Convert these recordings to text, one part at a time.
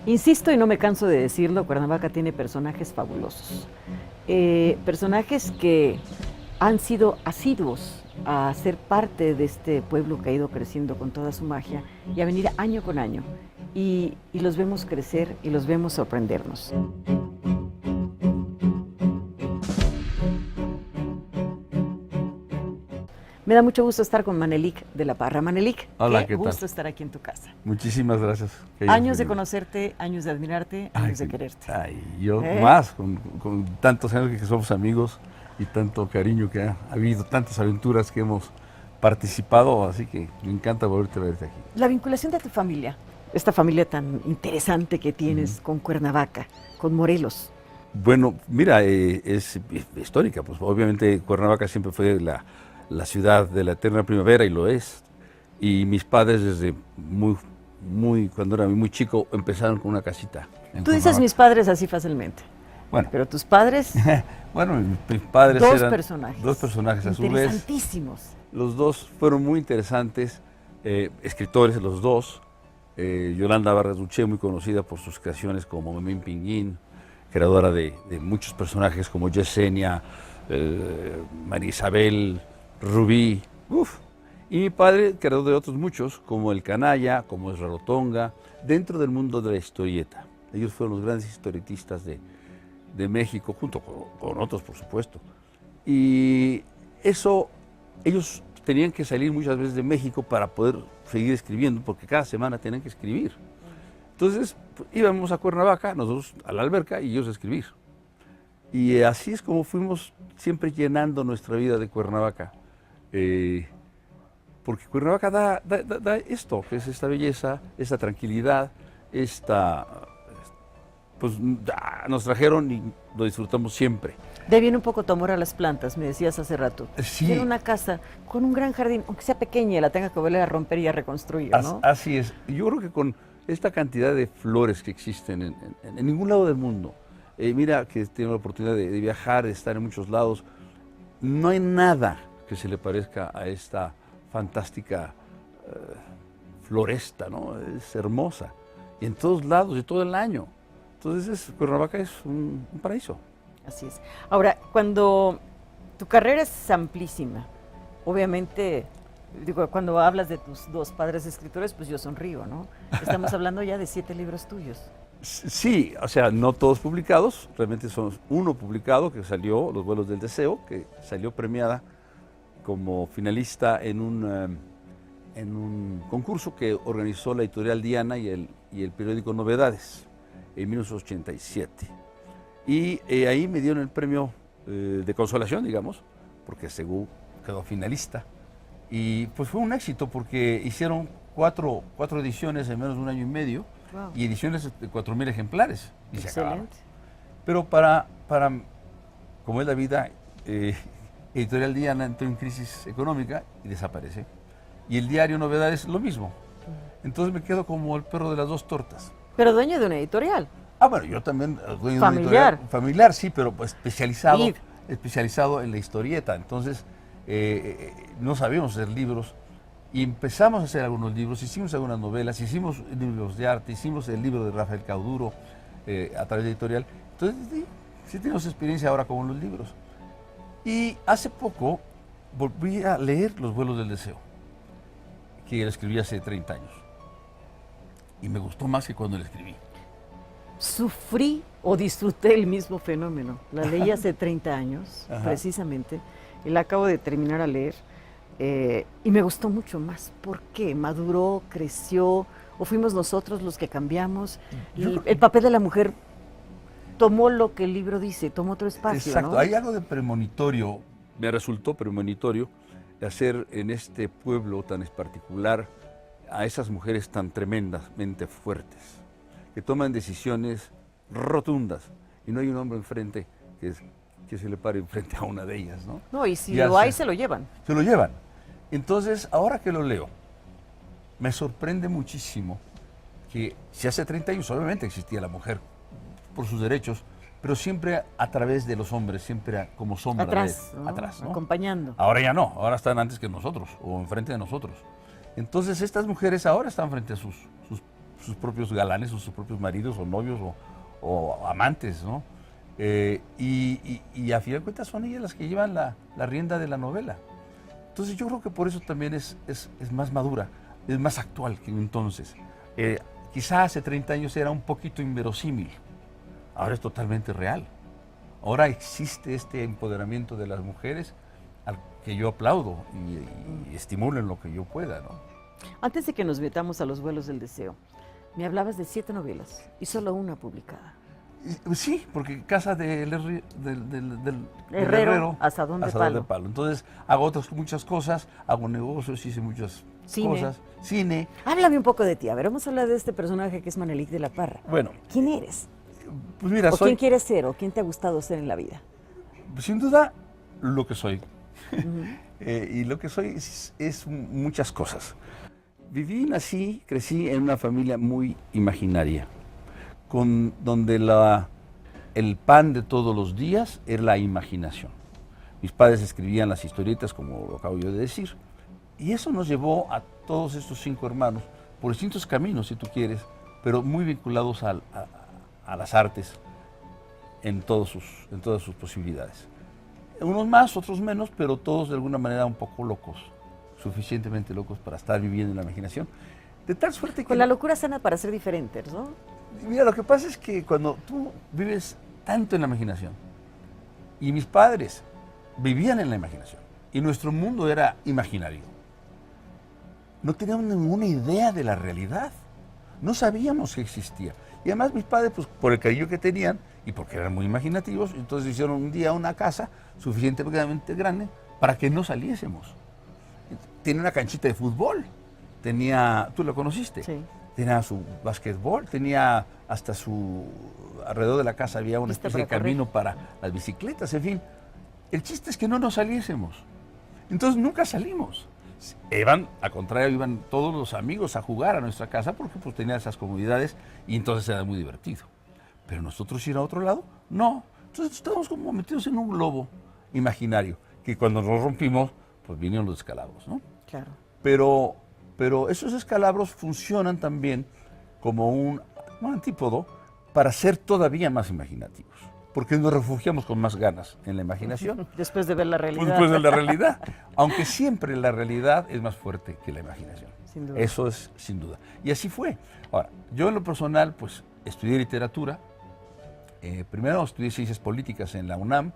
Insisto y no me canso de decirlo, Cuernavaca tiene personajes fabulosos. Personajes que han sido asiduos a ser parte de este pueblo que ha ido creciendo con toda su magia y a venir año con año. Y los vemos crecer y los vemos sorprendernos. Me da mucho gusto estar con Manelik de la Parra. Manelik, Hola, qué ¿qué tal? gusto estar aquí en tu casa. Muchísimas gracias. Años de conocerte, años de admirarte, años de quererte. Yo más, con tantos años que somos amigos y tanto cariño que ha habido, tantas aventuras que hemos participado, así que me encanta volverte a verte aquí. La vinculación de tu familia, esta familia tan interesante que tienes con Cuernavaca, con Morelos. Bueno, mira, es histórica, pues obviamente Cuernavaca siempre fue la ciudad de la eterna primavera y lo es. Y mis padres desde cuando era muy chico empezaron con una casita. Tú dices mis padres así fácilmente. Bueno. Pero tus padres. Bueno, mis padres eran dos personajes a su vez. Interesantísimos. Los dos fueron muy interesantes, escritores los dos. Yolanda Vargas Duché, muy conocida por sus creaciones como Memín Pinguín, creadora de muchos personajes como Yesenia, María Isabel, Rubí, y mi padre, creador de otros muchos, como El Canalla, como Esra Rotonga, dentro del mundo de la historieta. Ellos fueron los grandes historietistas de México, junto con otros, por supuesto. Y eso, ellos tenían que salir muchas veces de México para poder seguir escribiendo, porque cada semana tenían que escribir. Entonces, íbamos a Cuernavaca, nosotros a la alberca, y ellos a escribir. Y así es como fuimos siempre llenando nuestra vida de Cuernavaca. Porque Cuernavaca da esto, que es esta belleza, esta tranquilidad, pues nos trajeron y lo disfrutamos siempre. De viene un poco tu amor a las plantas, me decías hace rato. Sí. Tiene una casa con un gran jardín, aunque sea pequeña y la tenga que volver a romper y a reconstruir, ¿no? Así es. Yo creo que con esta cantidad de flores que existen en ningún lado del mundo, mira que tengo la oportunidad de viajar, de estar en muchos lados, no hay nada que se le parezca a esta fantástica floresta, ¿no? Es hermosa. Y en todos lados, y todo el año. Entonces, Cuernavaca es un paraíso. Así es. Ahora, cuando tu carrera es amplísima, obviamente, digo, cuando hablas de tus dos padres escritores, pues yo sonrío, ¿no? Estamos hablando ya de 7 libros tuyos. Sí, o sea, no todos publicados, realmente son uno publicado que salió, Los vuelos del deseo, que salió premiada como finalista en un concurso que organizó la editorial Diana y el periódico Novedades en 1987. Y ahí me dieron el premio de consolación, digamos, porque según quedó finalista. Y pues fue un éxito porque hicieron cuatro ediciones en menos de un año y medio. Wow. Y ediciones de 4,000 ejemplares. Y se acabaron. Excelente. Pero como es la vida, Editorial Diana entró en crisis económica y desaparece. Y el diario Novedades lo mismo. Entonces me quedo como el perro de las dos tortas. Pero dueño de una editorial. Bueno, yo también dueño familiar. de una editorial. Familiar, sí, pero pues especializado en la historieta. Entonces, no sabíamos hacer libros. Y empezamos a hacer algunos libros, hicimos algunas novelas, hicimos libros de arte, hicimos el libro de Rafael Cauduro a través de editorial. Entonces, sí tenemos experiencia ahora con los libros. Y hace poco volví a leer Los vuelos del deseo, que lo escribí hace 30 años. Y me gustó más que cuando lo escribí. Sufrí o disfruté el mismo fenómeno. La leí hace 30 años, Ajá. precisamente, y la acabo de terminar a leer. Y me gustó mucho más. ¿Por qué? ¿Maduró, creció? ¿O fuimos nosotros los que cambiamos? El papel de la mujer tomó lo que el libro dice, tomó otro espacio. Exacto, ¿no? hay algo de premonitorio, me resultó premonitorio de hacer en este pueblo tan particular a esas mujeres tan tremendamente fuertes, que toman decisiones rotundas y no hay un hombre enfrente que se le pare enfrente a una de ellas, ¿no? No, y si lo hay, se lo llevan. Se lo llevan. Entonces, ahora que lo leo, me sorprende muchísimo que si hace 30 años obviamente existía la mujer por sus derechos, pero siempre a través de los hombres, siempre como sombra Atrás, de ¿no? atrás, ¿no? Acompañando. Ahora ya no, ahora están antes que nosotros o enfrente de nosotros. Entonces estas mujeres ahora están frente a sus sus propios galanes o sus propios maridos o novios o amantes, ¿no? Y a fin de cuentas son ellas las que llevan la rienda de la novela. Entonces yo creo que por eso también es más madura, es más actual que entonces. Quizá hace 30 años era un poquito inverosímil, ahora es totalmente real. Ahora existe este empoderamiento de las mujeres al que yo aplaudo y estimulo en lo que yo pueda, ¿no? Antes de que nos metamos a los vuelos del deseo, me hablabas de 7 novelas y solo una publicada. Sí, porque casa del Herrero, Asadón de Palo. Entonces hago muchas cosas, hago negocios, hice muchas cosas. Cine. Háblame un poco de ti. A ver, vamos a hablar de este personaje que es Manelik de la Parra. Bueno. ¿Quién eres? Pues mira, ¿Quién quieres ser o quién te ha gustado ser en la vida? Sin duda, lo que soy. Y lo que soy es muchas cosas. Nací, crecí en una familia muy imaginaria, donde el pan de todos los días era la imaginación. Mis padres escribían las historietas, como lo acabo yo de decir, y eso nos llevó a todos estos 5 hermanos por distintos caminos, si tú quieres, pero muy vinculados a las artes en todas sus posibilidades. Unos más, otros menos, pero todos de alguna manera un poco locos, suficientemente locos para estar viviendo en la imaginación. De tal suerte que... Con la locura sana para ser diferentes, ¿no? Mira, lo que pasa es que cuando tú vives tanto en la imaginación, y mis padres vivían en la imaginación, y nuestro mundo era imaginario, no teníamos ninguna idea de la realidad, no sabíamos que existía. Y además mis padres, pues por el cariño que tenían, y porque eran muy imaginativos, entonces hicieron un día una casa suficientemente grande para que no saliésemos. Tenía una canchita de fútbol, ¿tú la conociste? Sí. Tenía su básquetbol, tenía hasta alrededor de la casa había una especie de camino para las bicicletas, en fin. El chiste es que no nos saliésemos. Entonces nunca salimos. Al contrario, iban todos los amigos a jugar a nuestra casa porque pues tenía esas comodidades y entonces era muy divertido. Pero nosotros ir a otro lado, no. Entonces estábamos como metidos en un globo imaginario, que cuando nos rompimos, pues vinieron los descalabros, ¿no? Claro. Pero esos escalabros funcionan también como un antípodo para ser todavía más imaginativos, porque nos refugiamos con más ganas en la imaginación. Después de ver la realidad. Después de la realidad, aunque siempre la realidad es más fuerte que la imaginación. Sin duda. Eso es sin duda. Y así fue. Ahora, yo en lo personal, pues estudié literatura. Primero estudié ciencias políticas en la UNAM,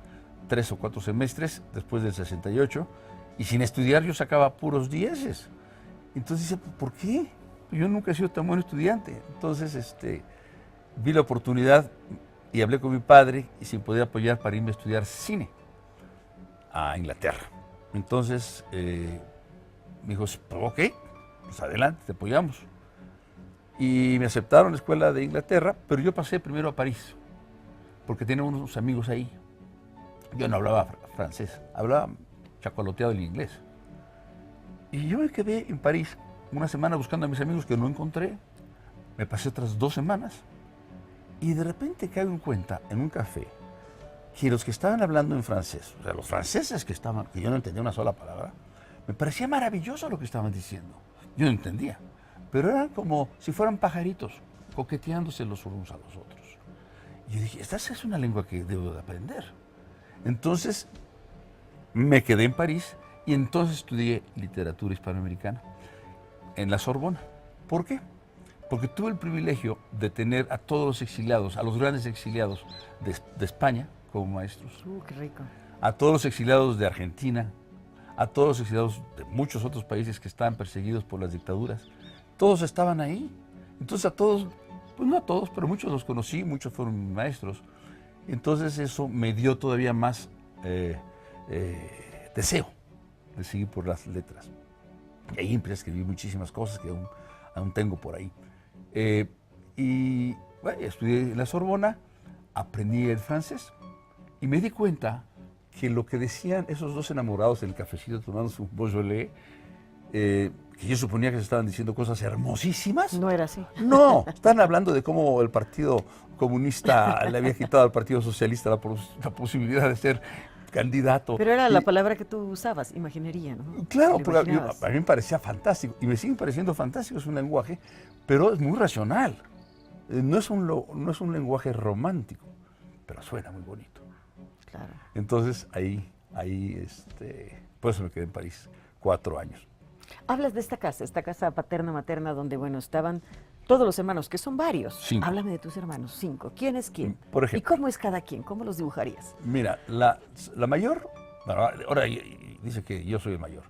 3 o 4 semestres, después del 68, y sin estudiar yo sacaba puros dieces. Entonces dice, ¿por qué? Yo nunca he sido tan buen estudiante. Entonces vi la oportunidad y hablé con mi padre y si me podía apoyar para irme a estudiar cine a Inglaterra. Entonces me dijo, ok, pues adelante, te apoyamos. Y me aceptaron en la escuela de Inglaterra, pero yo pasé primero a París, porque tenía unos amigos ahí. Yo no hablaba francés, hablaba chacoloteado el inglés. Y yo me quedé en París una semana buscando a mis amigos que no encontré. Me pasé otras 2 semanas y de repente caigo en cuenta en un café que los que estaban hablando en francés, o sea, los franceses que yo no entendía una sola palabra, me parecía maravilloso lo que estaban diciendo. Yo no entendía, pero eran como si fueran pajaritos coqueteándose los unos a los otros. Y yo dije, esta es una lengua que debo de aprender. Entonces me quedé en París y entonces estudié literatura hispanoamericana en la Sorbona. ¿Por qué? Porque tuve el privilegio de tener a todos los exiliados, a los grandes exiliados de España como maestros. Qué rico. A todos los exiliados de Argentina, a todos los exiliados de muchos otros países que estaban perseguidos por las dictaduras. Todos estaban ahí. Entonces a todos, pues no a todos, pero muchos los conocí, muchos fueron maestros. Entonces eso me dio todavía más deseo de seguir por las letras. Y ahí empecé a escribir muchísimas cosas que aún tengo por ahí. Y bueno, estudié en la Sorbona, aprendí el francés y me di cuenta que lo que decían esos 2 enamorados del cafecito tomando su Beaujolais, que yo suponía que se estaban diciendo cosas hermosísimas. No era así. No, están hablando de cómo el Partido Comunista le había quitado al Partido Socialista la posibilidad de ser candidato. Pero era la palabra que tú usabas, imaginería, ¿no? Claro, ¿Te porque imaginabas? a mí me parecía fantástico y me sigue pareciendo fantástico, es un lenguaje, pero es muy racional. No es un lenguaje romántico, pero suena muy bonito. Claro. Entonces por eso me quedé en París 4 años. Hablas de esta casa paterna-materna, donde, bueno, estaban todos los hermanos, que son varios. 5. Háblame de tus hermanos, 5. ¿Quién es quién? Por ejemplo. ¿Y cómo es cada quien? ¿Cómo los dibujarías? Mira, la mayor, bueno, ahora dice que yo soy el mayor,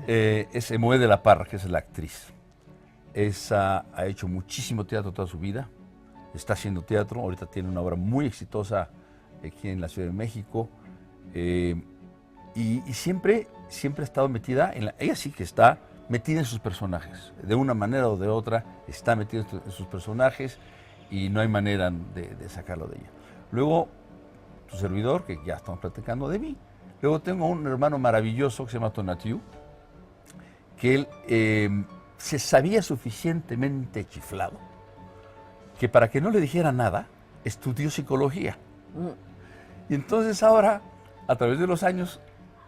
es Emoé de la Parra, que es la actriz. Esa ha hecho muchísimo teatro toda su vida, está haciendo teatro, ahorita tiene una obra muy exitosa aquí en la Ciudad de México, y siempre ha estado metida, ella sí que está metida en sus personajes, de una manera o de otra está metida en sus personajes y no hay manera de sacarlo de ella. Luego, tu servidor, que ya estamos platicando de mí. Luego tengo un hermano maravilloso que se llama Tonatiuh, que él se sabía suficientemente chiflado que para que no le dijera nada, estudió psicología. Y entonces ahora, a través de los años,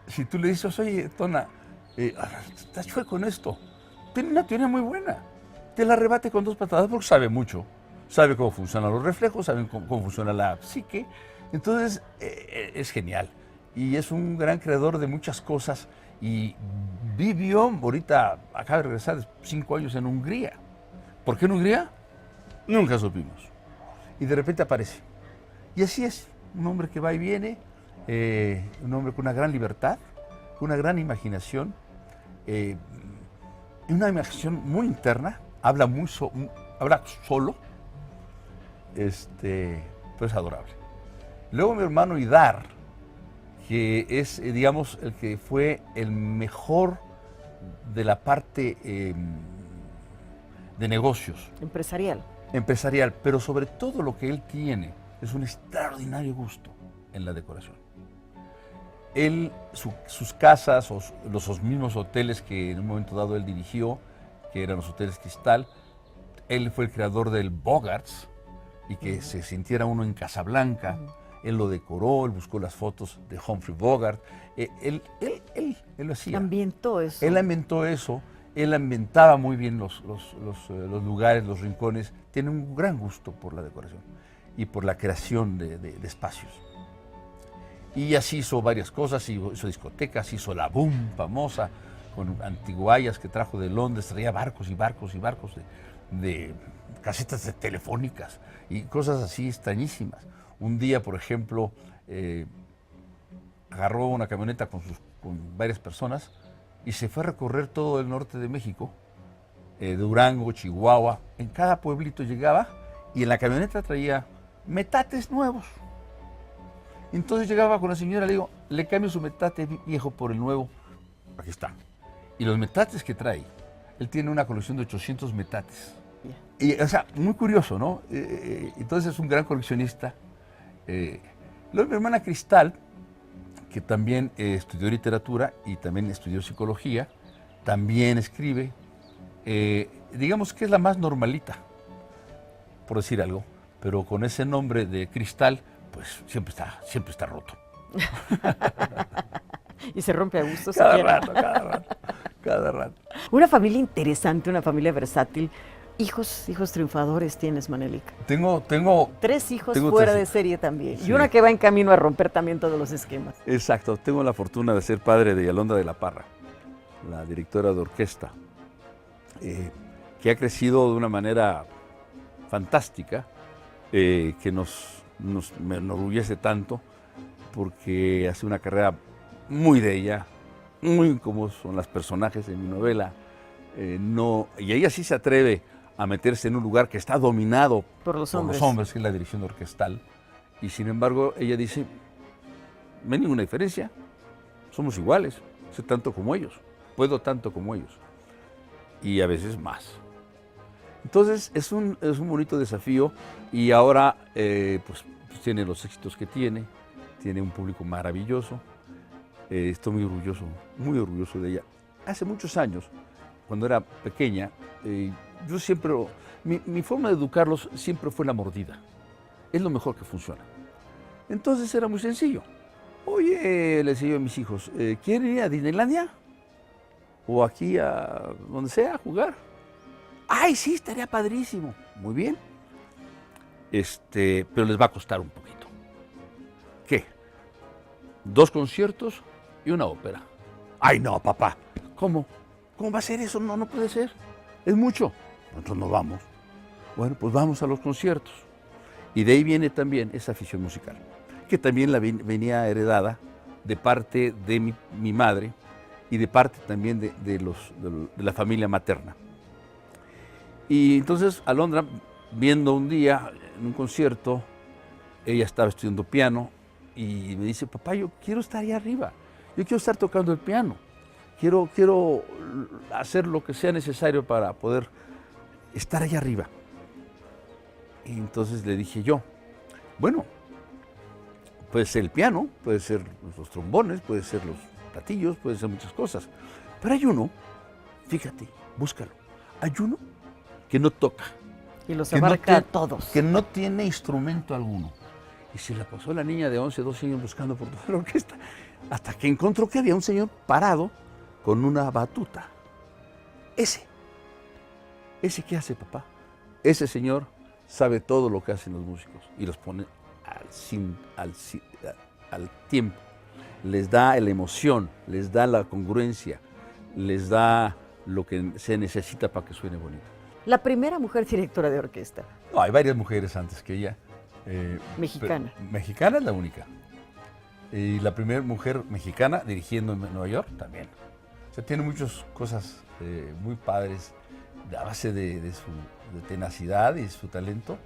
si tú le dices, oye, Tona, estás chueco con esto, tiene una teoría muy buena, te la rebate con 2 patadas porque sabe mucho, sabe cómo funcionan los reflejos, sabe cómo funciona la psique, entonces es genial. Y es un gran creador de muchas cosas y vivió, ahorita acaba de regresar de 5 años en Hungría. ¿Por qué en Hungría? Nunca supimos. Y de repente aparece. Y así es, un hombre que va y viene, un hombre con una gran libertad, con una gran imaginación, y una imaginación muy interna, habla solo, pero es adorable. Luego mi hermano Idar, que es, digamos, el que fue el mejor de la parte de negocios. Empresarial, pero sobre todo lo que él tiene es un extraordinario gusto en la decoración. Sus casas, o los mismos hoteles que en un momento dado él dirigió, que eran los hoteles Cristal, él fue el creador del Bogarts, y que se sintiera uno en Casablanca. Él lo decoró, él buscó las fotos de Humphrey Bogart, él lo hacía. Ambientó eso. Él ambientó eso, él ambientaba muy bien los lugares, los rincones, tiene un gran gusto por la decoración y por la creación de espacios. Y así hizo varias cosas, hizo discotecas, hizo la Boom famosa, con antiguayas que trajo de Londres, traía barcos y barcos y barcos de casetas telefónicas y cosas así extrañísimas. Un día, por ejemplo, agarró una camioneta con varias personas y se fue a recorrer todo el norte de México, Durango, Chihuahua. En cada pueblito llegaba y en la camioneta traía metates nuevos. Entonces llegaba con la señora, le digo, le cambio su metate viejo por el nuevo. Aquí está. Y los metates que trae, él tiene una colección de 800 metates. Y, o sea, muy curioso, ¿no? Entonces es un gran coleccionista. Luego mi hermana Cristal, que también estudió literatura y también estudió psicología, también escribe, digamos que es la más normalita, por decir algo, pero con ese nombre de Cristal, pues siempre está roto. Y se rompe a gusto. Cada rato. Una familia interesante, una familia versátil. Hijos triunfadores tienes, Manelik. Tengo 3 hijos fuera de serie también. Sí. Y una que va en camino a romper también todos los esquemas. Exacto, tengo la fortuna de ser padre de Yolanda de la Parra, la directora de orquesta, que ha crecido de una manera fantástica, que me enorgullece tanto, porque hace una carrera muy de ella, muy como son los personajes en mi novela. Y ella sí se atreve a meterse en un lugar que está dominado por los hombres, que es la dirección orquestal, y sin embargo ella dice, no hay ninguna diferencia, somos iguales, sé tanto como ellos, puedo tanto como ellos, y a veces más. Entonces es un bonito desafío, y ahora pues tiene los éxitos que tiene un público maravilloso, estoy muy orgulloso de ella. Hace muchos años, cuando era pequeña, yo siempre, mi forma de educarlos siempre fue la mordida. Es lo mejor que funciona. Entonces era muy sencillo. Oye, le decía yo a mis hijos, ¿quieren ir a Disneylandia? O aquí a donde sea a jugar. Ay, sí, estaría padrísimo. Muy bien. Pero les va a costar un poquito. ¿Qué? 2 conciertos y una ópera. Ay, no, papá. ¿Cómo? ¿Cómo va a ser eso? No, no puede ser. Es mucho. Nosotros no vamos. Bueno, pues vamos a los conciertos. Y de ahí viene también esa afición musical, que también venía heredada de parte de mi madre y de parte también de la familia materna. Y entonces Alondra, viendo un día en un concierto, ella estaba estudiando piano y me dice, papá, yo quiero estar ahí arriba, yo quiero estar tocando el piano, quiero hacer lo que sea necesario para poder estar allá arriba. Y entonces le dije yo, bueno, puede ser el piano, puede ser los trombones, puede ser los platillos, puede ser muchas cosas, pero hay uno, fíjate, búscalo, hay uno que no toca. Y los abarca a todos. Que no tiene instrumento alguno. Y se la pasó la niña de 11, 12 años buscando por toda la orquesta, hasta que encontró que había un señor parado con una batuta. Ese ¿qué hace, papá? Ese señor sabe todo lo que hacen los músicos y los pone al tiempo. Les da la emoción, les da la congruencia, les da lo que se necesita para que suene bonito. La primera mujer directora de orquesta. No, hay varias mujeres antes que ella. Mexicana. Mexicana es la única. Y la primera mujer mexicana dirigiendo en Nueva York también. O sea, tiene muchas cosas muy padres a base de su tenacidad y su talento,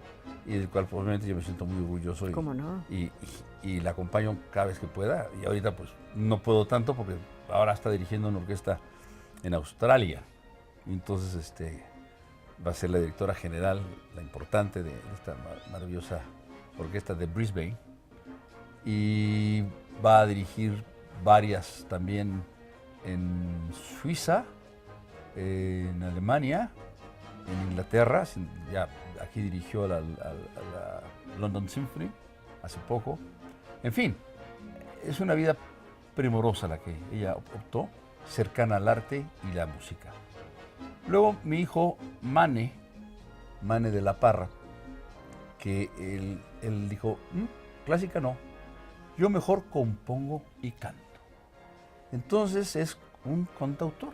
y del cual probablemente yo me siento muy orgulloso. ¿Cómo no? Y la acompaño cada vez que pueda. Y ahorita pues no puedo tanto porque ahora está dirigiendo una orquesta en Australia. Entonces va a ser la directora general, la importante de esta maravillosa orquesta de Brisbane, y va a dirigir varias también en Suiza, en Alemania, en Inglaterra. Ya aquí dirigió a la London Symphony hace poco. En fin, es una vida primorosa la que ella optó, cercana al arte y la música. Luego mi hijo Mane de la Parra, que él dijo, clásica no, yo mejor compongo y canto. Entonces es un cantautor.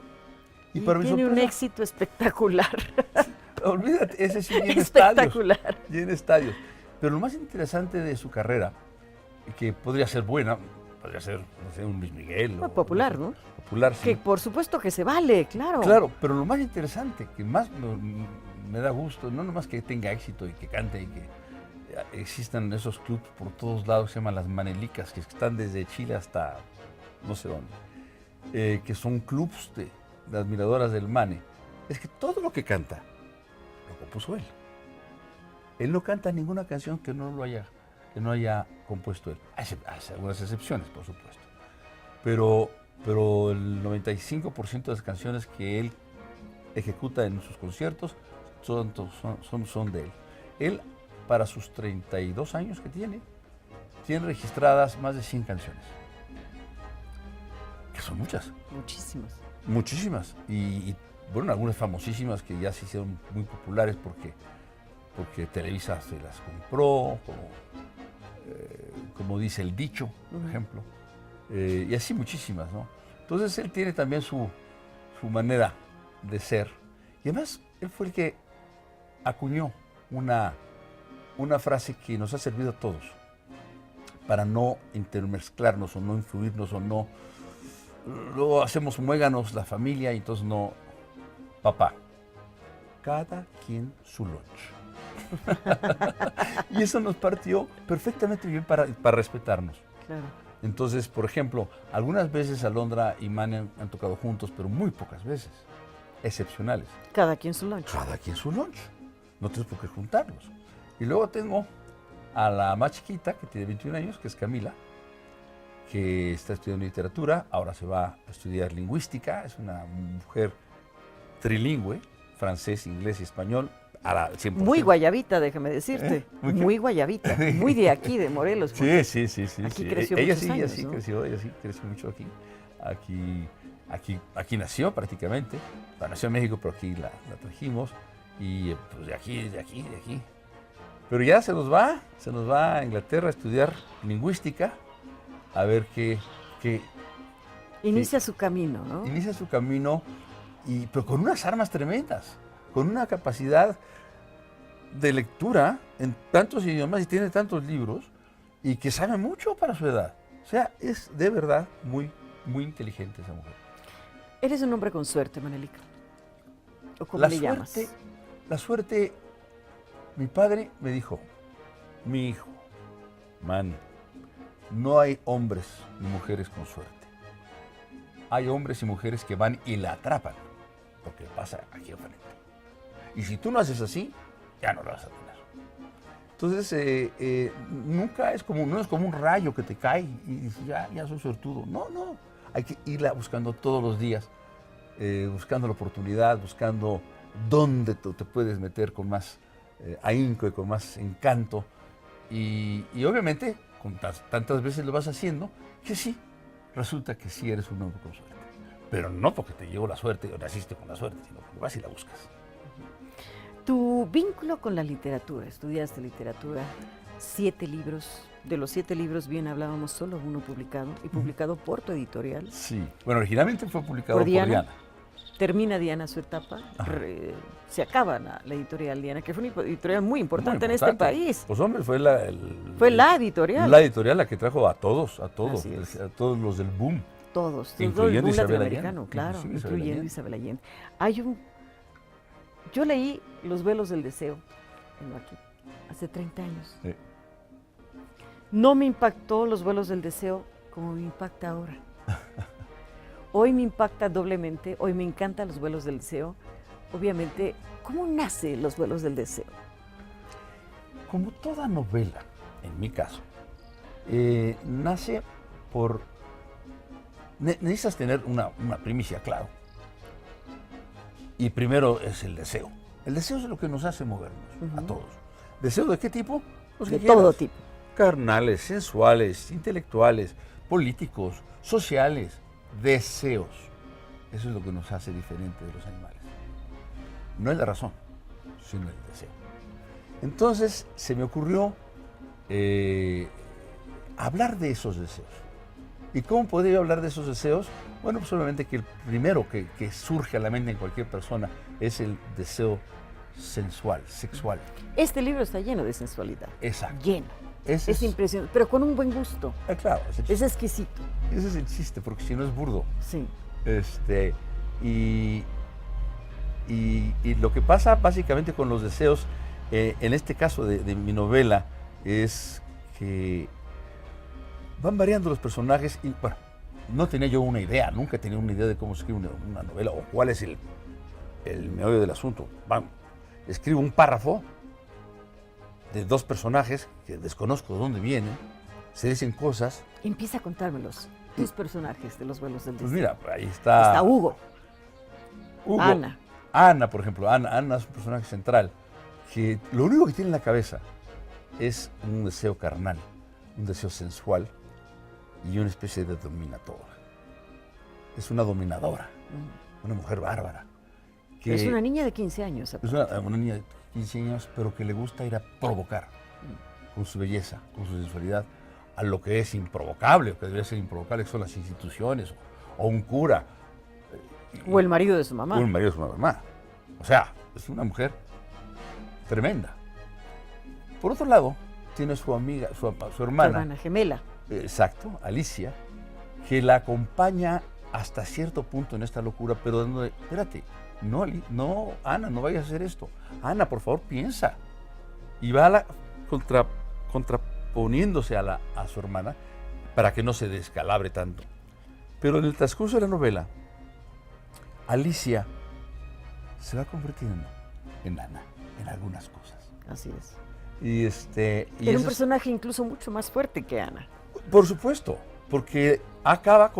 Y para tiene un éxito espectacular. Olvídate, ese sí llena espectacular. Estadios. Llena estadios. Pero lo más interesante de su carrera, que podría ser buena, podría ser, no sé, un Luis Miguel. Popular, ¿no? Popular, sí. Que por supuesto que se vale, claro. Claro, pero lo más interesante, que más me da gusto, no nomás que tenga éxito y que cante y que existan esos clubs por todos lados, se llaman las Manelicas, que están desde Chile hasta no sé dónde, que son clubs de admiradoras del Mane, es que todo lo que canta lo compuso él. Él no canta ninguna canción que no haya compuesto él. Hace algunas excepciones, por supuesto. Pero el 95% de las canciones que él ejecuta en sus conciertos son de él. Él, para sus 32 años que tiene registradas más de 100 canciones. Que son muchas. Muchísimas. Muchísimas. Y bueno, algunas famosísimas que ya se hicieron muy populares porque Televisa se las compró, como dice el dicho, por ejemplo. Y así muchísimas, ¿no? Entonces él tiene también su manera de ser. Y además, él fue el que acuñó una frase que nos ha servido a todos para no intermezclarnos o no influirnos o no... Luego hacemos muéganos la familia y entonces no... Papá, cada quien su lunch. Y eso nos partió perfectamente bien para respetarnos. Claro. Entonces, por ejemplo, algunas veces Alondra y Mane han tocado juntos, pero muy pocas veces, excepcionales. Cada quien su lunch. Cada quien su lunch. No tienes por qué juntarlos. Y luego tengo a la más chiquita, que tiene 21 años, que es Camila, que está estudiando literatura, ahora se va a estudiar lingüística, es una mujer trilingüe, francés, inglés y español, a la 100%. Muy guayabita, déjame decirte. Muy guayabita. Muy de aquí, de Morelos. Sí. Aquí creció ella muchos años, ¿no? ella sí creció mucho aquí. Aquí nació prácticamente. Bueno, nació en México, pero aquí la trajimos. Y pues de aquí. Pero ya se nos va a Inglaterra a estudiar lingüística, a ver qué Inicia su camino, ¿no? Inicia su camino, pero con unas armas tremendas, con una capacidad de lectura en tantos idiomas y tiene tantos libros y que sabe mucho para su edad. O sea, es de verdad muy, muy inteligente esa mujer. Eres un hombre con suerte, Manelico. ¿O cómo le llamas? La suerte, mi padre me dijo, mi hijo, man, no hay hombres ni mujeres con suerte. Hay hombres y mujeres que van y la atrapan, porque pasa aquí enfrente. Y si tú no haces así, ya no la vas a tener. Entonces, nunca es como un rayo que te cae y dices, ya soy suertudo. No, hay que irla buscando todos los días, buscando la oportunidad, buscando dónde tú te puedes meter con más ahínco y con más encanto. Y obviamente, tantas veces lo vas haciendo, que sí, resulta que sí eres un hombre con suerte. Pero no porque te llegó la suerte o naciste con la suerte, sino porque vas y la buscas. Tu vínculo con la literatura, estudiaste literatura, 7 libros. De los 7 libros, bien hablábamos, solo uno publicado, y publicado por tu editorial. Sí, bueno, originalmente fue publicado por Diana. Termina Diana su etapa, se acaba la editorial Diana, que fue una editorial muy importante en este país. Pues hombre, fue la editorial. La editorial la que trajo a todos los del boom. Todos, incluyendo el boom Isabel latinoamericano, Allende, claro, incluyendo incluyendo Isabel Allende. Yo leí Los vuelos del deseo, aquí, hace 30 años. Sí. No me impactó Los vuelos del deseo como me impacta ahora. Hoy me impacta doblemente, hoy me encantan Los vuelos del deseo. Obviamente, ¿cómo nace Los vuelos del deseo? Como toda novela, en mi caso, nace por... Necesitas tener una primicia, claro. Y primero es el deseo. El deseo es lo que nos hace movernos a todos. ¿Deseo de qué tipo? Pues de todo tipo. Carnales, sensuales, intelectuales, políticos, sociales. Deseos. Eso es lo que nos hace diferente de los animales. No es la razón, sino el deseo. Entonces se me ocurrió hablar de esos deseos. ¿Y cómo podría hablar de esos deseos? Bueno, pues obviamente que el primero que surge a la mente en cualquier persona es el deseo sensual, sexual. Este libro está lleno de sensualidad. Exacto. Lleno. Es impresionante, pero con un buen gusto. Claro. Es exquisito. Ese es el chiste, porque si no es burdo. Sí. Y lo que pasa básicamente con los deseos, en este caso de mi novela, es que van variando los personajes y, bueno, no tenía yo una idea, nunca tenía una idea de cómo escribir una novela o cuál es el meollo del asunto. Escribo un párrafo de 2 personajes que desconozco de dónde vienen, se dicen cosas. Empieza a contármelos, tus personajes de Los vuelos del deseo. Pues mira, ahí está Hugo. Ana, por ejemplo. Ana es un personaje central que lo único que tiene en la cabeza es un deseo carnal, un deseo sensual y una especie de dominadora. Es una dominadora, una mujer bárbara. Es una niña de 15 años. Es una niña de 15 años, pero que le gusta ir a provocar con su belleza, con su sensualidad, a lo que es improvocable, o que debería ser improvocable, que son las instituciones, o un cura. O el marido de su mamá. O el marido de su mamá. O sea, es una mujer tremenda. Por otro lado, tiene su amiga, su hermana. Su hermana gemela. Exacto, Alicia, que la acompaña hasta cierto punto en esta locura, pero dándole, espérate, no, Ana, no vayas a hacer esto. Ana, por favor, piensa. Y va contraponiéndose a su hermana para que no se descalabre tanto. Pero en el transcurso de la novela, Alicia se va convirtiendo en Ana, en algunas cosas. Así es. Era un personaje incluso mucho más fuerte que Ana. Por supuesto, porque acaba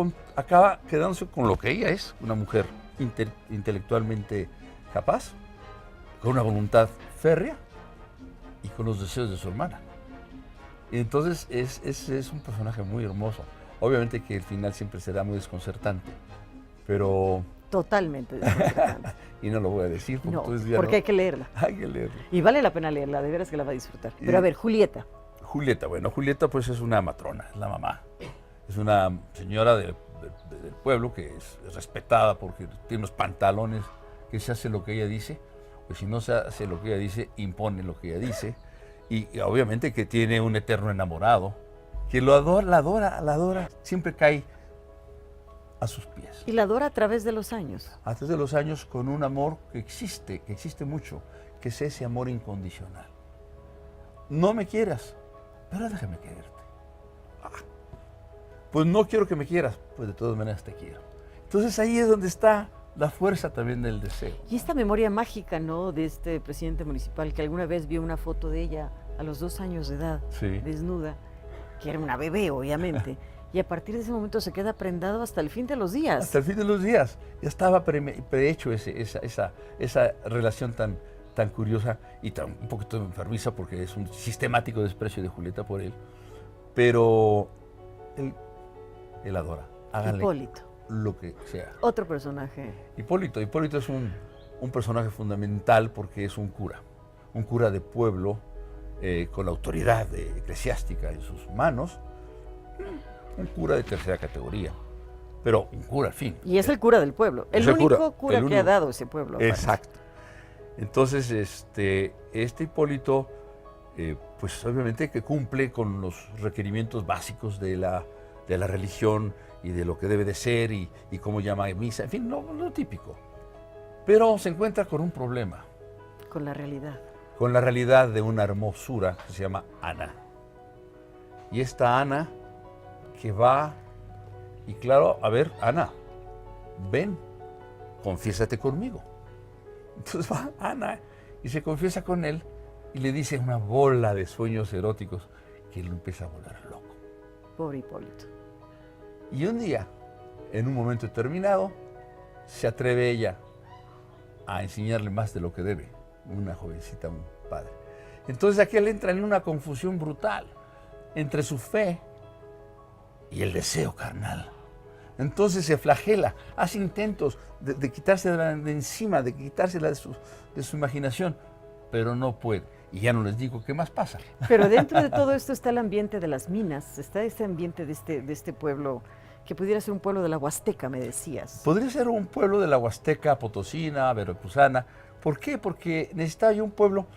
quedándose con lo que ella es, una mujer intelectualmente capaz, con una voluntad férrea y con los deseos de su hermana. Y entonces es un personaje muy hermoso. Obviamente que el final siempre será muy desconcertante, pero... Totalmente desconcertante. Y no lo voy a decir porque, No, entonces ya porque no... hay que leerla. Hay que leerla. Y vale la pena leerla, de veras que la va a disfrutar. Pero a ver, Julieta. Julieta, bueno, Julieta pues es una matrona, es la mamá. Es una señora del pueblo que es respetada porque tiene unos pantalones, que se hace lo que ella dice, pues si no se hace lo que ella dice, impone lo que ella dice. Y obviamente que tiene un eterno enamorado, que lo adora, la adora, siempre cae a sus pies. Y la adora a través de los años. A través de los años con un amor que existe mucho, que es ese amor incondicional. No me quieras, pero déjame quererte. Pues no quiero que me quieras, pues de todas maneras te quiero. Entonces ahí es donde está la fuerza también del deseo. Y esta memoria mágica, ¿no?, de este presidente municipal que alguna vez vio una foto de ella a los 2 años de edad, Sí. desnuda, que era una bebé, obviamente, y a partir de ese momento se queda prendado hasta el fin de los días. Hasta el fin de los días. Ya estaba prehecho esa relación tan curiosa y un poquito enfermiza porque es un sistemático desprecio de Julieta por él. Pero él adora. Háganle Hipólito. lo que sea. Otro personaje. Hipólito es un personaje fundamental porque es un cura de pueblo con la autoridad eclesiástica en sus manos, un cura de tercera categoría, pero un cura al fin. Y es el cura del pueblo, el único cura que ha dado ese pueblo. Exacto. Entonces, este Hipólito, pues obviamente que cumple con los requerimientos básicos de la religión y de lo que debe de ser y cómo llama a misa, en fin, lo típico. Pero se encuentra con un problema. Con la realidad. Con la realidad de una hermosura que se llama Ana. Y esta Ana que va, y claro, a ver, Ana, ven, confiésate conmigo. Entonces va Ana y se confiesa con él y le dice una bola de sueños eróticos que lo empieza a volver loco. Pobre Hipólito. Y un día, en un momento determinado, se atreve ella a enseñarle más de lo que debe, una jovencita, un padre. Entonces aquel entra en una confusión brutal entre su fe y el deseo carnal. Entonces se flagela, hace intentos de quitársela de encima, de quitársela de su imaginación, pero no puede. Y ya no les digo qué más pasa. Pero dentro de todo esto está el ambiente de las minas, está este ambiente de este pueblo, que pudiera ser un pueblo de la Huasteca, me decías. Podría ser un pueblo de la Huasteca potosina, veracruzana. ¿Por qué? Porque necesitaba yo un pueblo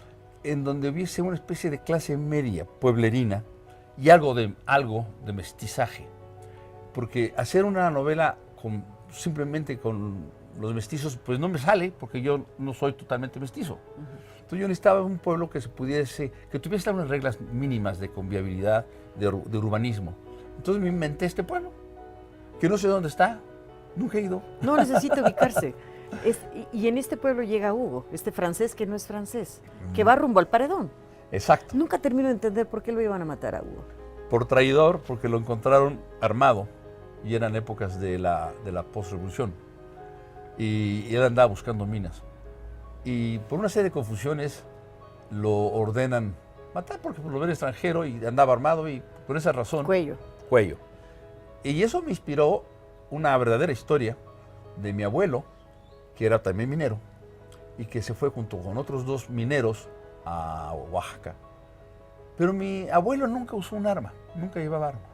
en donde hubiese una especie de clase media, pueblerina, y algo de mestizaje. Porque hacer una novela simplemente con los mestizos, pues no me sale, porque yo no soy totalmente mestizo. Entonces yo necesitaba un pueblo que que tuviese unas reglas mínimas de convivialidad, de urbanismo. Entonces me inventé este pueblo, que no sé dónde está, nunca he ido. No necesita ubicarse. Y en este pueblo llega Hugo, este francés que no es francés, que va rumbo al paredón. Exacto. Nunca termino de entender por qué lo iban a matar a Hugo. Por traidor, porque lo encontraron armado, y eran épocas de la postrevolución. Y él andaba buscando minas. Y por una serie de confusiones lo ordenan matar porque lo ven extranjero y andaba armado y por esa razón... Cuello. Y eso me inspiró una verdadera historia de mi abuelo, que era también minero, y que se fue junto con otros 2 mineros a Oaxaca. Pero mi abuelo nunca usó un arma, nunca llevaba arma.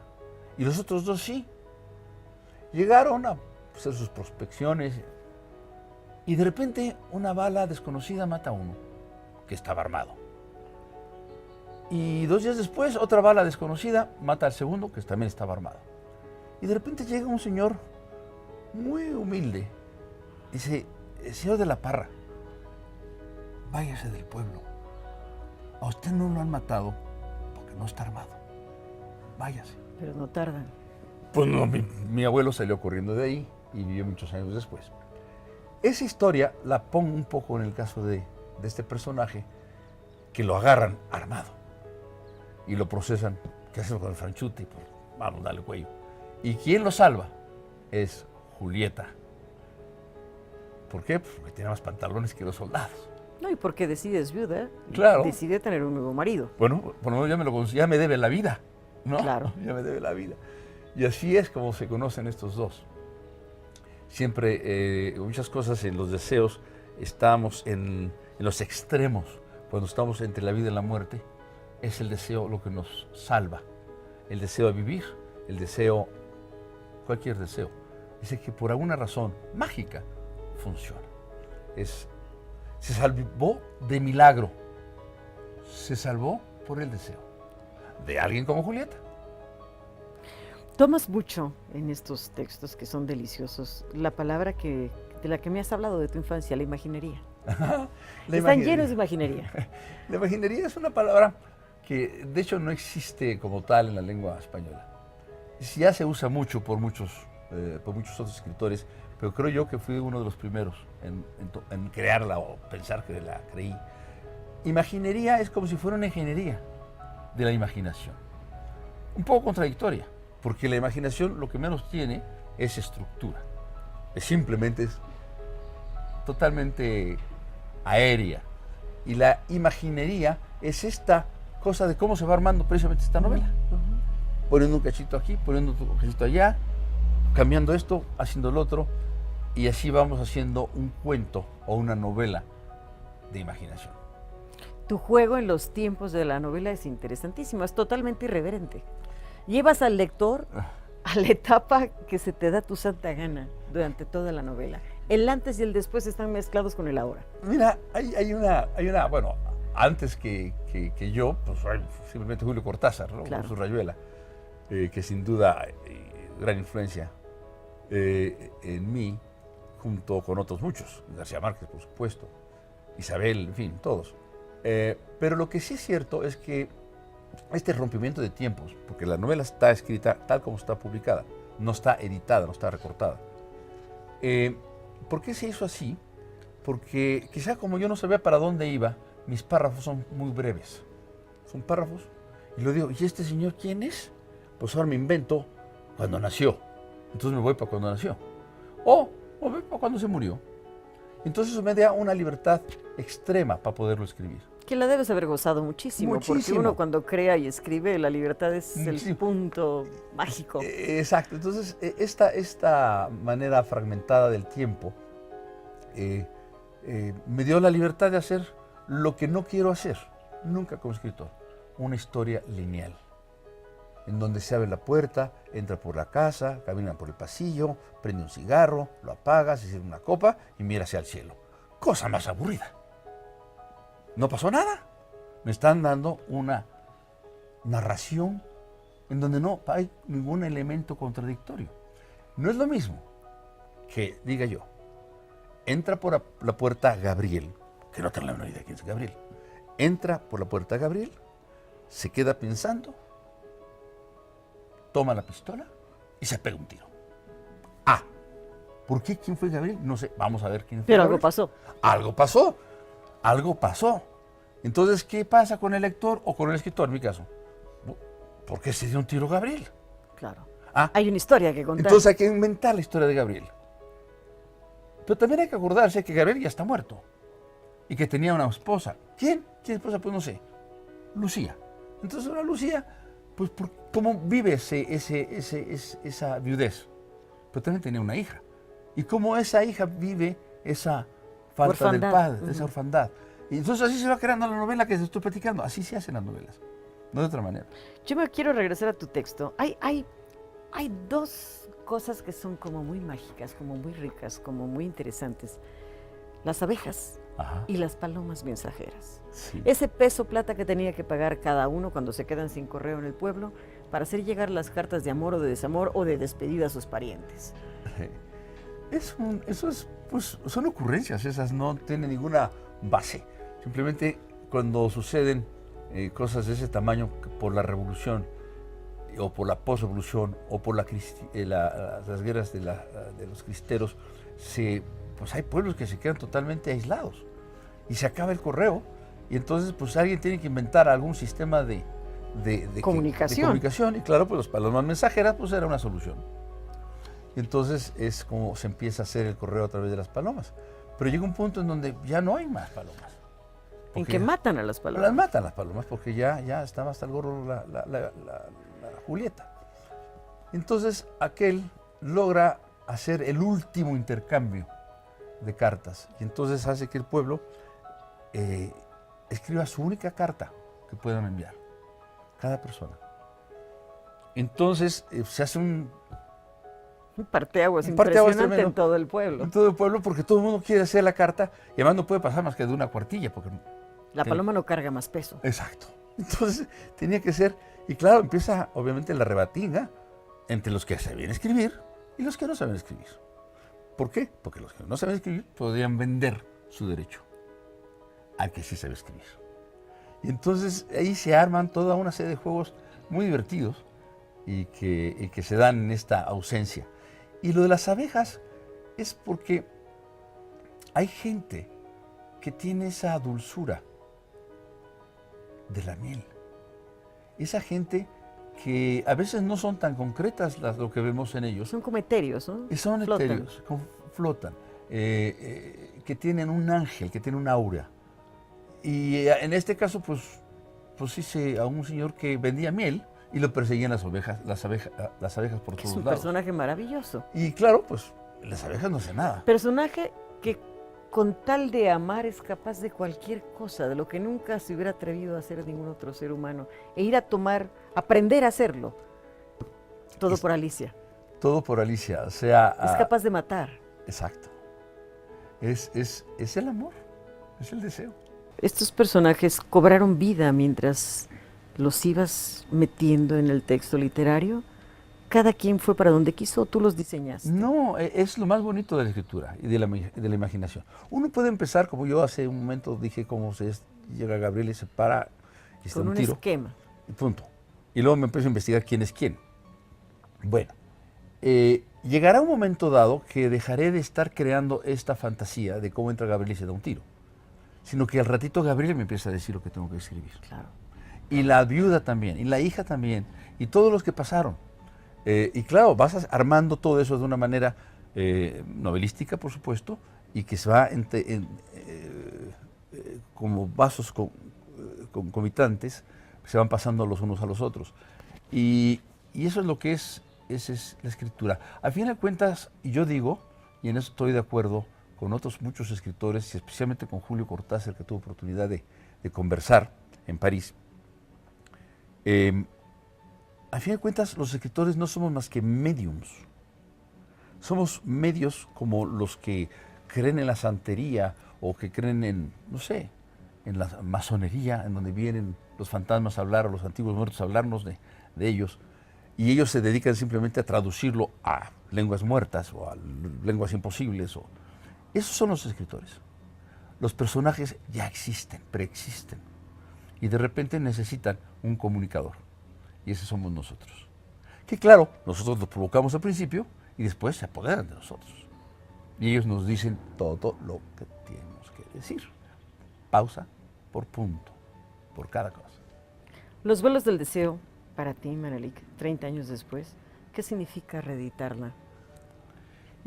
Y los otros 2 sí. Llegaron a hacer sus prospecciones y de repente una bala desconocida mata a uno que estaba armado. Y 2 días después otra bala desconocida mata al segundo que también estaba armado. Y de repente llega un señor muy humilde. Dice, señor de la Parra, váyase del pueblo. A usted no lo han matado porque no está armado. Váyase. Pero no tardan. Pues no, mi abuelo salió corriendo de ahí y vivió muchos años después. Esa historia la pongo un poco en el caso de este personaje que lo agarran armado y lo procesan. ¿Qué hacen con el franchute? Pues, vamos, dale cuello. ¿Y quién lo salva? Es Julieta. ¿Por qué? Pues porque tiene más pantalones que los soldados. No, y porque decides viuda, Claro. decide tener un nuevo marido. Bueno, por lo menos ya me debe la vida, ¿no? Claro. Ya me debe la vida. Y así es como se conocen estos dos. Siempre, muchas cosas en los deseos, estamos en los extremos. Cuando estamos entre la vida y la muerte, es el deseo lo que nos salva. El deseo de vivir, el deseo, cualquier deseo. Dice que por alguna razón mágica funciona. Se salvó de milagro. Se salvó por el deseo de alguien como Julieta. Tomas mucho en estos textos que son deliciosos la palabra de la que me has hablado de tu infancia, la imaginería. Están llenos de imaginería. La imaginería es una palabra que de hecho no existe como tal en la lengua española. Ya se usa mucho por muchos otros escritores, pero creo yo que fui uno de los primeros en crearla o pensar que la creí. Imaginería es como si fuera una ingeniería de la imaginación. Un poco contradictoria, porque la imaginación lo que menos tiene es estructura. Simplemente es totalmente aérea. Y la imaginería es esta cosa de cómo se va armando precisamente esta novela. Poniendo un cachito aquí, poniendo otro cachito allá, cambiando esto, haciendo lo otro, y así vamos haciendo un cuento o una novela de imaginación. Tu juego en los tiempos de la novela es interesantísimo, es totalmente irreverente. Llevas al lector a la etapa que se te da tu santa gana durante toda la novela. El antes y el después están mezclados con el ahora. Mira, hay una bueno, antes que yo, pues simplemente Julio Cortázar, ¿no? Claro. Con su Rayuela, que sin duda gran influencia en mí, junto con otros muchos, García Márquez, por supuesto, Isabel, en fin, todos. Pero lo que sí es cierto es que este rompimiento de tiempos, porque la novela está escrita tal como está publicada, no está editada, no está recortada. ¿Por qué se hizo así? Porque quizá como yo no sabía para dónde iba, mis párrafos son muy breves. Son párrafos, y lo digo, ¿y este señor quién es? Pues ahora me invento cuando nació. Entonces me voy para cuando nació. O me voy para cuando se murió. Entonces eso me da una libertad extrema para poderlo escribir. Que la debes haber gozado muchísimo, porque uno cuando crea y escribe, la libertad es el punto mágico. Exacto, entonces esta manera fragmentada del tiempo me dio la libertad de hacer lo que no quiero hacer, nunca como escritor, una historia lineal, en donde se abre la puerta, entra por la casa, camina por el pasillo, prende un cigarro, lo apaga, se sirve una copa y mira hacia el cielo. Cosa más aburrida. No pasó nada. Me están dando una narración en donde no hay ningún elemento contradictorio. No es lo mismo que diga yo, entra por la puerta Gabriel, que no tengo la menor idea de quién es Gabriel. Entra por la puerta Gabriel, se queda pensando, toma la pistola y se pega un tiro. Ah, ¿por qué? ¿Quién fue Gabriel? No sé, vamos a ver quién fue. Pero Gabriel. algo pasó. Algo pasó. Algo pasó. Entonces, ¿qué pasa con el lector o con el escritor en mi caso? ¿Por qué se dio un tiro Gabriel? Claro. Ah, hay una historia que contar. entonces hay que inventar la historia de Gabriel. Pero también hay que acordarse que Gabriel ya está muerto y que tenía una esposa. ¿Quién? ¿Quién esposa? Pues no sé. Lucía. Entonces, una Lucía, pues, ¿cómo vive esa viudez? Pero también tenía una hija. ¿Y cómo esa hija vive esa falta orfandad del padre, esa orfandad? Y entonces así se va creando la novela que te estoy platicando. Así se hacen las novelas, no de otra manera. Yo me quiero regresar a tu texto. Hay dos cosas que son como muy mágicas, como muy ricas, como muy interesantes. Las abejas y las palomas mensajeras. Sí. Ese peso plata que tenía que pagar cada uno cuando se quedan sin correo en el pueblo para hacer llegar las cartas de amor o de desamor o de despedida a sus parientes. Pues son ocurrencias, esas no tienen ninguna base. Simplemente cuando suceden cosas de ese tamaño por la revolución o por la posrevolución o por las guerras de los cristeros, pues hay pueblos que se quedan totalmente aislados y se acaba el correo y entonces pues alguien tiene que inventar algún sistema de comunicación y claro, pues los palomas mensajeras pues era una solución. Y entonces es como se empieza a hacer el correo a través de las palomas. Pero llega un punto en donde ya no hay más palomas. En que matan a las palomas. Las matan las palomas porque ya estaba hasta el gorro la Julieta. Entonces aquel logra hacer el último intercambio de cartas y entonces hace que el pueblo escriba su única carta que puedan enviar, cada persona. Entonces se hace un parteaguas parteaguas impresionante tremendo en todo el pueblo. En todo el pueblo porque todo el mundo quiere hacer la carta y además no puede pasar más que de una cuartilla porque la paloma no carga más peso. Exacto. Entonces tenía que ser, y claro, empieza obviamente la rebatinga entre los que sabían escribir y los que no sabían escribir. ¿Por qué? Porque los que no sabían escribir podían vender su derecho al que sí sabe escribir. Y entonces ahí se arman toda una serie de juegos muy divertidos y que se dan en esta ausencia. Y lo de las abejas es porque hay gente que tiene esa dulzura de la miel. Esa gente que a veces no son tan concretas lo que vemos en ellos. Son como etéreos, ¿no? Son etéreos, flotan, que tienen un ángel, que tiene un aura. Y en este caso, pues hice a un señor que vendía miel y lo perseguían las abejas por todos lados. Es un personaje maravilloso. Y claro, pues las abejas no hacen nada. Personaje que con tal de amar es capaz de cualquier cosa, de lo que nunca se hubiera atrevido a hacer ningún otro ser humano, e ir a aprender a hacerlo. Todo por Alicia. Todo por Alicia, o sea... Es capaz de matar. Exacto. Es el amor, es el deseo. Estos personajes cobraron vida mientras los ibas metiendo en el texto literario. ¿Cada quien fue para donde quiso o tú los diseñaste? No, es lo más bonito de la escritura y de la imaginación. Uno puede empezar, como yo hace un momento dije, llega Gabriel y se para y se da un tiro. Esquema. Y punto. Y luego me empiezo a investigar quién es quién. Bueno, llegará un momento dado que dejaré de estar creando esta fantasía de cómo entra Gabriel y se da un tiro, sino que al ratito Gabriel me empieza a decir lo que tengo que escribir. Claro. Y la viuda también, y la hija también, y todos los que pasaron. Y claro, vas armando todo eso de una manera novelística, por supuesto, y que se va como vasos concomitantes, se van pasando los unos a los otros. Y eso es lo que esa es la escritura. Al fin de cuentas, yo digo, y en eso estoy de acuerdo con otros muchos escritores, y especialmente con Julio Cortázar, que tuve oportunidad de conversar en París. A fin de cuentas, los escritores no somos más que mediums. Somos medios como los que creen en la santería o que creen en, no sé, en la masonería, en donde vienen los fantasmas a hablar o los antiguos muertos a hablarnos de ellos. Y ellos se dedican simplemente a traducirlo a lenguas muertas o a lenguas imposibles. Esos son los escritores. Los personajes ya existen, preexisten. Y de repente necesitan un comunicador. Y ese somos nosotros. Que claro, nosotros lo provocamos al principio y después se apoderan de nosotros. Y ellos nos dicen todo lo que tenemos que decir. Pausa por punto, por cada cosa. Los vuelos del deseo, para ti, Manelik, 30 años después, ¿qué significa reeditarla?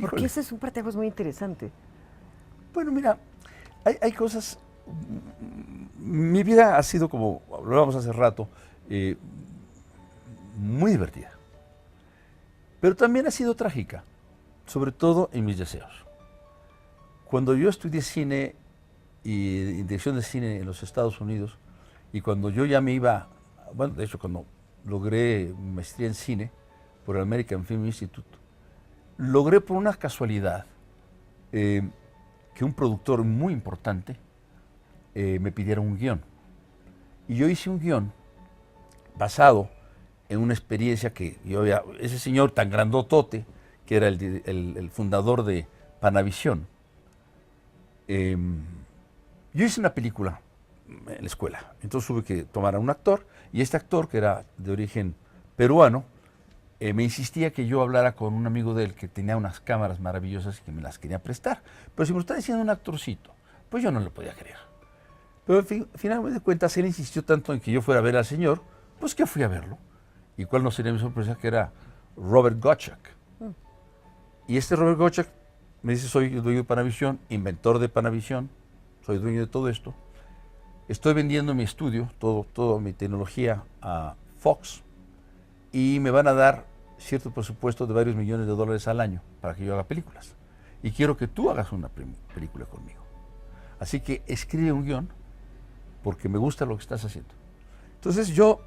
Porque Híjole. ese es un parteaguas muy interesante. Bueno, mira, hay cosas... Mi vida ha sido, como hablábamos hace rato, muy divertida. Pero también ha sido trágica, sobre todo en mis deseos. Cuando yo estudié cine y dirección de cine en los Estados Unidos, y cuando yo ya me iba, bueno, de hecho cuando logré maestría en cine por el American Film Institute, logré por una casualidad que un productor muy importante me pidiera un guión. Y yo hice un guión basado en una experiencia que yo había, ese señor tan grandotote, que era el fundador de Panavisión. Yo hice una película en la escuela, entonces tuve que tomar a un actor, y este actor, que era de origen peruano, me insistía que yo hablara con un amigo de él que tenía unas cámaras maravillosas y que me las quería prestar. Pero si me lo está diciendo un actorcito, pues yo no lo podía creer. Pero finalmente de cuentas, él insistió tanto en que yo fuera a ver al señor, pues que fui a verlo. Y cuál no sería mi sorpresa, que era Robert Gottschalk. Y este Robert Gottschalk me dice, soy el dueño de Panavisión, inventor de Panavisión, soy dueño de todo esto. Estoy vendiendo mi estudio, toda mi tecnología a Fox, y me van a dar cierto presupuesto de varios millones de dólares al año para que yo haga películas. Y quiero que tú hagas una película conmigo. Así que escribe un guión porque me gusta lo que estás haciendo. Entonces yo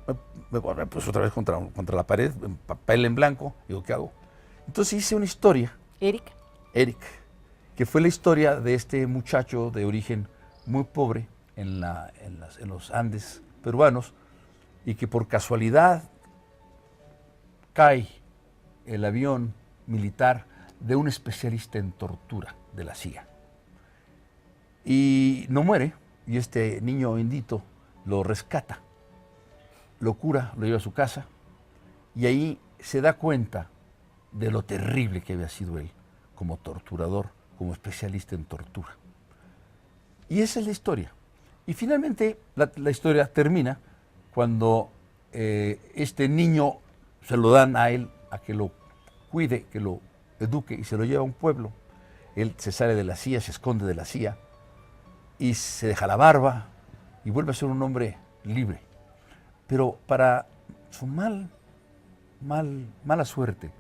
me puse otra vez contra la pared, en papel en blanco, digo, ¿qué hago? Entonces hice una historia. Eric, Que fue la historia de este muchacho de origen muy pobre en los Andes peruanos, y que por casualidad cae el avión militar de un especialista en tortura de la CIA. Y no muere, y este niño indito lo rescata, lo cura, lo lleva a su casa, y ahí se da cuenta de lo terrible que había sido él como torturador, como especialista en tortura. Y esa es la historia. Y finalmente la historia termina cuando este niño se lo dan a él, a que lo cuide, que lo eduque, y se lo lleva a un pueblo. Él se sale de la CIA, se esconde de la CIA, y se deja la barba, y vuelve a ser un hombre libre. Pero para su mala suerte,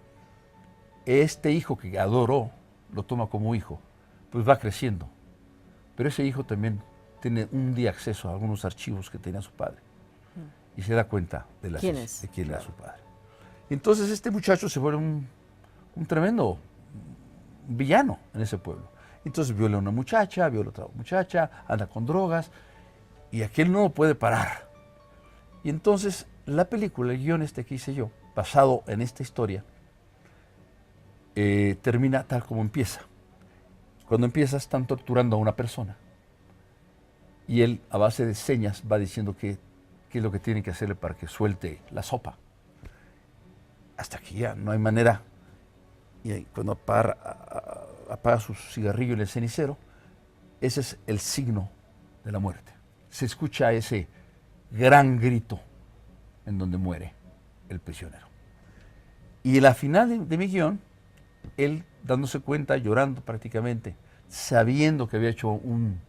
este hijo que adoró, lo toma como hijo, pues va creciendo. Pero ese hijo también tiene un día acceso a algunos archivos que tenía su padre, y se da cuenta de quién era su padre. Entonces este muchacho se vuelve un tremendo villano en ese pueblo. Entonces viola a una muchacha, viola a otra muchacha, anda con drogas, y aquel no lo puede parar. Y entonces la película, el guión que hice yo, basado en esta historia, termina tal como empieza. Cuando empieza están torturando a una persona, y él a base de señas va diciendo qué es lo que tiene que hacerle para que suelte la sopa. Hasta que ya no hay manera, y ahí, cuando apaga su cigarrillo en el cenicero, ese es el signo de la muerte. Se escucha ese gran grito en donde muere el prisionero. Y en la final de mi guión, él dándose cuenta, llorando prácticamente, sabiendo que había hecho un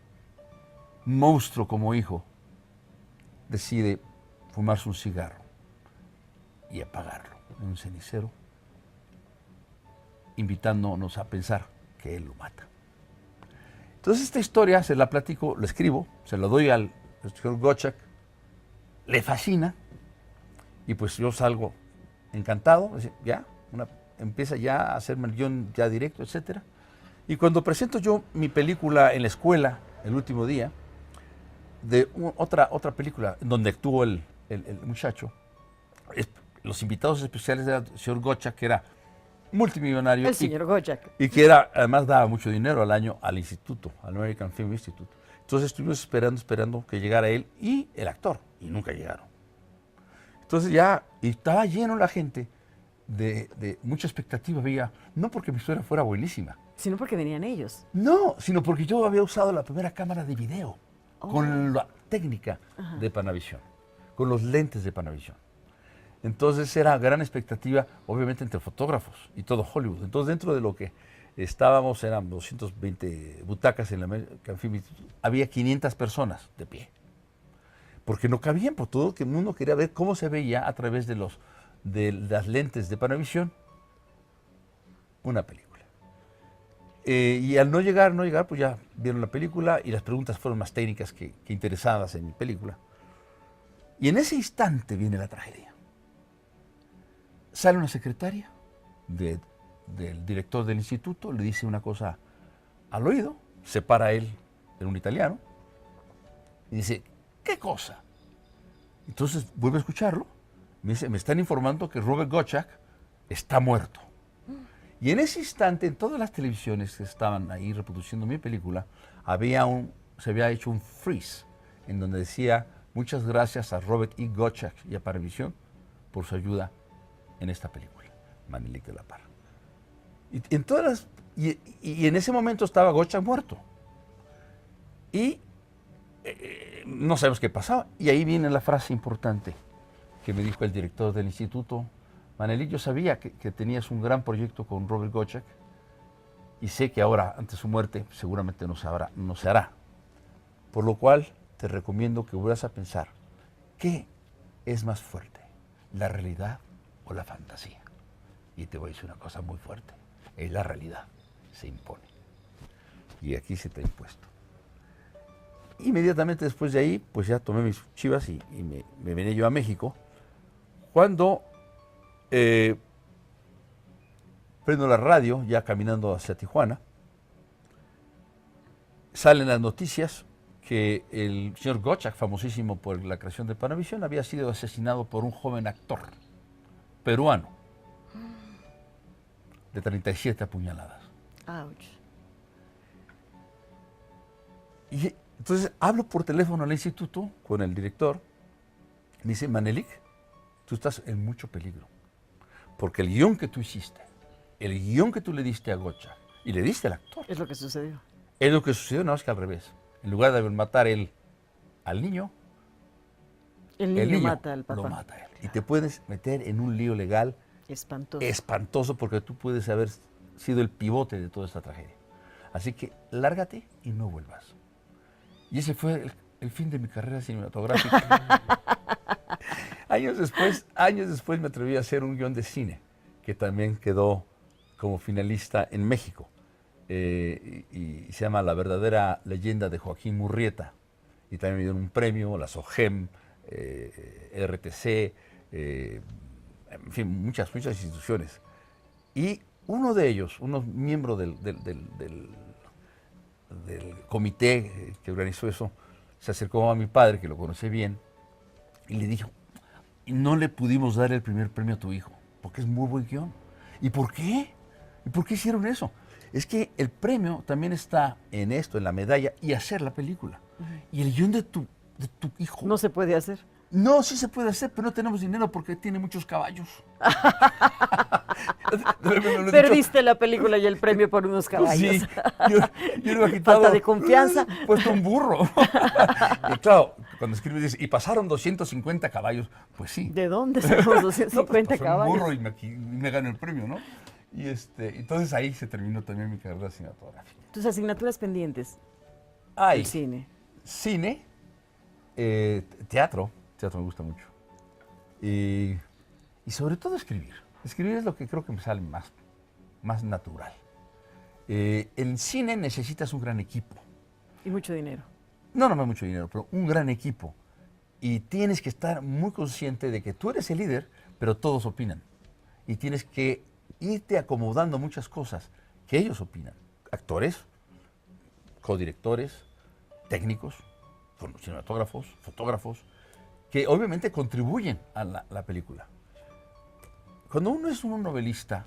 monstruo como hijo, decide fumarse un cigarro y apagarlo en un cenicero, invitándonos a pensar que él lo mata. Entonces esta historia se la platico, la escribo, se la doy al señor Gottschalk, le fascina, y pues yo salgo encantado, empieza ya a hacerme el guión ya directo, etc. Y cuando presento yo mi película en la escuela, el último día, de otra película donde actuó el muchacho, los invitados especiales era el señor Gottschalk, que era multimillonario. El señor Gottschalk. Y que además daba mucho dinero al año al instituto, al American Film Institute. Entonces estuvimos esperando que llegara él y el actor, y nunca llegaron. Entonces y estaba lleno la gente de mucha expectativa, había, no porque mi historia fuera buenísima. Sino porque venían ellos. No, sino porque yo había usado la primera cámara de video, con la técnica de Panavision, con los lentes de Panavision. Entonces era gran expectativa, obviamente, entre fotógrafos y todo Hollywood. Entonces dentro de lo que estábamos, eran 220 butacas en la American Film Institute, había 500 personas de pie. Porque no cabían, por todo que el mundo quería ver cómo se veía a través de las lentes de Panavision una película. Y al no llegar, pues ya vieron la película, y las preguntas fueron más técnicas que interesadas en mi película. Y en ese instante viene la tragedia. Sale una secretaria del director del instituto, le dice una cosa al oído, se para él, era un italiano, y dice, ¿qué cosa? Entonces vuelve a escucharlo, me dice, me están informando que Robert Gottschalk está muerto. Y en ese instante, en todas las televisiones que estaban ahí reproduciendo mi película, se había hecho un freeze, en donde decía, muchas gracias a Robert E. Gottschalk y a Panavision por su ayuda en esta película, Manelik de la Parra. Y en ese momento estaba Gottschalk muerto. Y no sabemos qué pasaba. Y ahí viene la frase importante que me dijo el director del instituto. Manelik, yo sabía que tenías un gran proyecto con Robert Gottschalk, y sé que ahora, ante su muerte, seguramente no se hará. Por lo cual, te recomiendo que vuelvas a pensar, ¿qué es más fuerte? ¿La realidad o la fantasía? Y te voy a decir una cosa muy fuerte, es la realidad, se impone. Y aquí se te ha impuesto. Inmediatamente después de ahí, pues ya tomé mis chivas y me vine yo a México. Cuando prendo la radio, ya caminando hacia Tijuana, salen las noticias que el señor Gottschalk, famosísimo por la creación de Panavisión, había sido asesinado por un joven actor peruano de 37 apuñaladas. Ouch. Y entonces hablo por teléfono al instituto con el director. Me dice, Manelik, tú estás en mucho peligro. Porque el guión que tú hiciste, el guión que tú le diste a Gottschalk y le diste al actor, Es lo que sucedió. es lo que sucedió, no es que al revés. En lugar de matar él al niño, El niño mata al papá. lo mata a él. Y te puedes meter en un lío legal Espantoso. espantoso porque tú puedes haber sido el pivote de toda esta tragedia. Así que lárgate y no vuelvas. Y ese fue el fin de mi carrera cinematográfica. Años después me atreví a hacer un guión de cine que también quedó como finalista en México. Y se llama La verdadera leyenda de Joaquín Murrieta. Y también me dieron un premio, la SOGEM, RTC, en fin, muchas instituciones. Y uno de ellos, unos miembros del comité que organizó eso, se acercó a mi padre, que lo conocí bien, y le dijo, no le pudimos dar el primer premio a tu hijo, porque es muy buen guión. ¿Y por qué? ¿Y por qué hicieron eso? Es que el premio también está en esto, en la medalla, y hacer la película. Y el guión de tu hijo... No se puede hacer. No, sí se puede hacer, pero no tenemos dinero porque tiene muchos caballos. Perdiste la película y el premio por unos caballos. Sí, yo lo he quitado. Falta de confianza. Puesto un burro. Y claro, cuando escribes dices, y pasaron 250 caballos, pues sí. ¿De dónde sacamos 250 no, pues pasó caballos? un burro y me ganó el premio, ¿no? Y entonces ahí se terminó también mi carrera cinematográfica. Tus asignaturas pendientes. Ay, El cine. Cine, teatro me gusta mucho. Y sobre todo escribir. Escribir es lo que creo que me sale más natural. En cine necesitas un gran equipo. Y mucho dinero. No hay mucho dinero, pero un gran equipo. Y tienes que estar muy consciente de que tú eres el líder, pero todos opinan. Y tienes que irte acomodando muchas cosas que ellos opinan. Actores, codirectores, técnicos, cinematógrafos, fotógrafos, que obviamente contribuyen a la película. Cuando uno es un novelista,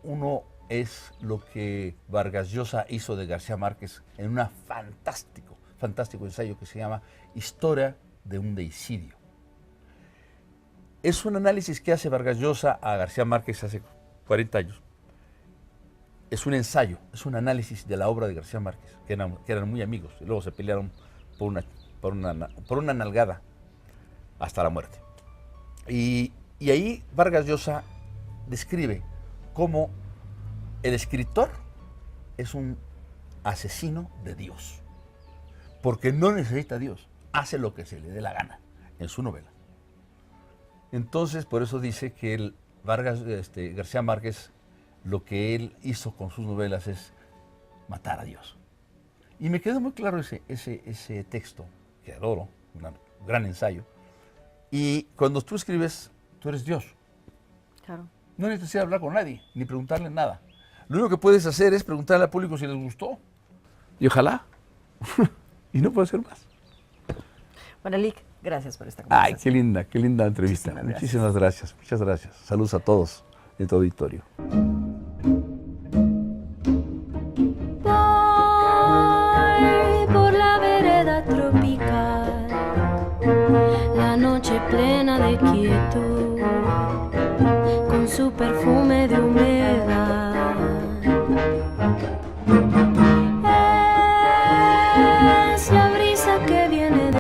uno es lo que Vargas Llosa hizo de García Márquez en un fantástico ensayo que se llama Historia de un deicidio. Es un análisis que hace Vargas Llosa a García Márquez hace 40 años. Es un ensayo, es un análisis de la obra de García Márquez, que eran muy amigos y luego se pelearon por una nalgada hasta la muerte. Y ahí Vargas Llosa describe cómo el escritor es un asesino de Dios, porque no necesita a Dios, hace lo que se le dé la gana en su novela. Entonces, por eso dice que García Márquez, lo que él hizo con sus novelas es matar a Dios. Y me quedó muy claro ese texto, que adoro, un gran ensayo. Y cuando tú escribes, tú eres Dios. Claro. No necesitas hablar con nadie, ni preguntarle nada. Lo único que puedes hacer es preguntarle al público si les gustó. Y ojalá. Y no puedo hacer más. Manelik, gracias por esta conversación. Ay, qué linda entrevista. Muchísimas gracias. Muchas gracias. Saludos a todos en tu auditorio. Voy por la vereda tropical, la noche plena de quietud, con su perfume de humedad.